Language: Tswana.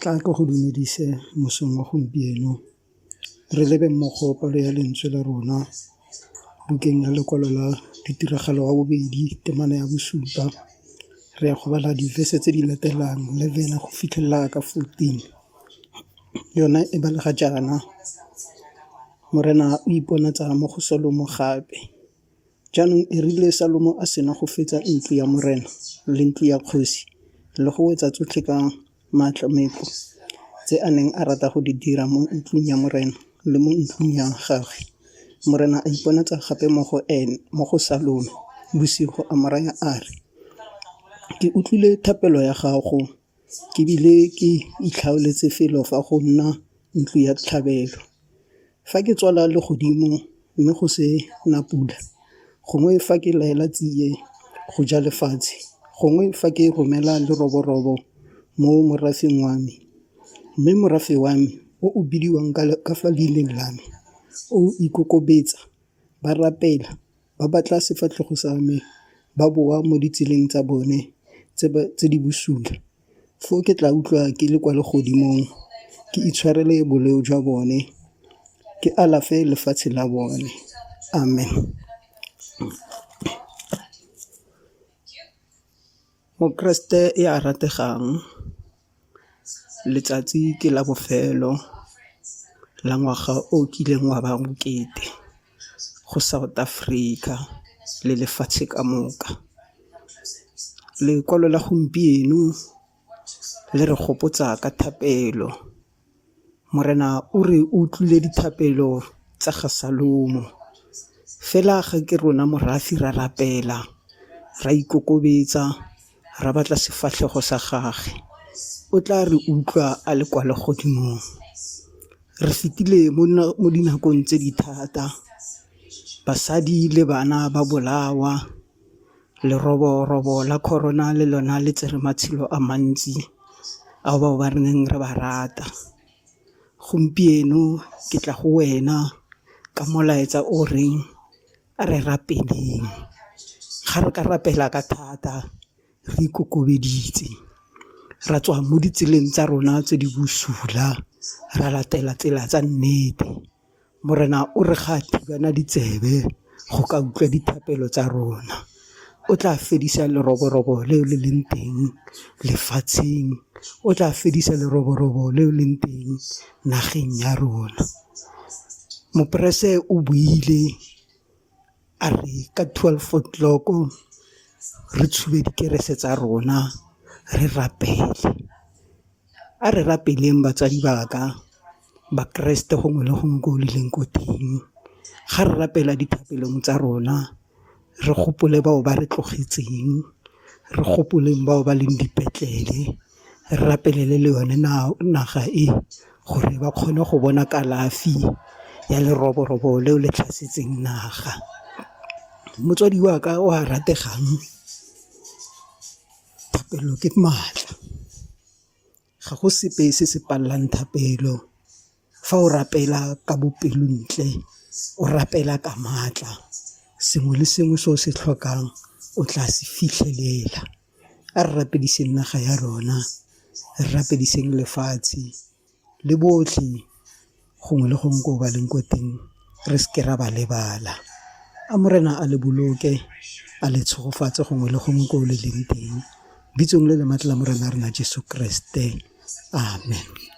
tla go dumedise mosong wa gompieno re lebe mmogo palo ya lentswe la rona bukeng ya lekwalo la ditiragalo wa bobedi temana ya bosupa re ya go bala diverse tse di latelang 11 go fitlhelela ka 14 yona e balega jaana. Morena o iponatsa mo go Salomo gape. Jaanong e rile Salomo a sena go fetsa ntlo ya morena le ntlo ya kgosi le go wetsa tsotlhe ka matlameko tse a neng a rata go di dira mo ntlong ya morena le mo ntlong ya gagwe. Morena a iponatsa gape mo go Salomo bosigo a mo raya a re, ke utlwile thapelo ya gago ke bile ke itlhaoletse felo fa go nna ntlo ya tlhabelo. Fa ke tswala le godimo mme go se na pula, gongwe fa ke laela tsiye go ja lefatshe, gongwe fa ke romela leroborobo mo morafeng wa me, mme morafe wa me o o bidiwang ka fa leineng la me o ikokobetsa, ba rapela, ba batla sefatlhego sa me, ba boa mo ditseleng tsa bone tse di bosula. Foo ke tla utlwa ke le kwa legodimong, ke itshwarele boleo jwa bone, ke alafe lefatshe la bone. Amen. Mokeresete ya a rategang, letsatsi ke la bofelo la ngwaga o kileng wa ba mokete go South Africa le lefatshe ka moka. Lekwalo la gompieno le re gopotsa ka thapelo. Morena o re utlwile dithapelo tsa ga Salomo, fela ga ke rona morafi ra rapela, ra ikokobetsa, ra batla sefatlhego sa gagwe. O tla re utlwa a le kwa legodimong. Re fetile mo dinakong tse di thata, basadi le bana ba bolawa, leroborobo la corona le lona le tsere matshelo a mantsi ao bao ba re neng re ba rata. Gompieno ke tla go wena ka molaetsa o reng a re rapeleng. Ga re ka rapela ka thata re ikokobeditse, ra tswa mo ditseleng tsa rona tse di bosula, ra latela tsela tsa nnete. Morena o re ga a thibana ditsebe go ka utlwa dithapelo tsa rona. O tla fedisa leroborobo leo le leng teng lefatsheng, o tla fedisa leroborobo leo leng teng nageng ya rona. Moporese o buile a re ka 12 o'clock re tshube dikerese tsa rona re rapele. A re rapeleng batsadi baka ba Keresete gongwe le gongwe ko le leng ko teng. Ga re rapela dithapelong tsa rona, re gopole bao ba re tlogetseng, re gopoleng bao ba leng dipetlele, re rapelele le yone naga e gore ba kgone go bona kalafi ya leroborobo leo le tlhasetseng naga. Motswadi wa ka o a rategang, thapelo ke maatla, ga go sepe se se palelang thapelo. Fa o rapela ka bopelontle, o rapela ka maatla, sengwe le sengwe se o se tlhokang o tla se fitlhelela. A re rapediseng naga ya rona, re rapediseng lefatshe le botlhe gongwe le gongwe ko ba leng ko teng, re seke ra ba lebala. A morena a le boloke, a le tshegofatse gongwe le gongwe ko le leng teng. Bitsong le le maatla la morena rena Jesu Kriste. Amen.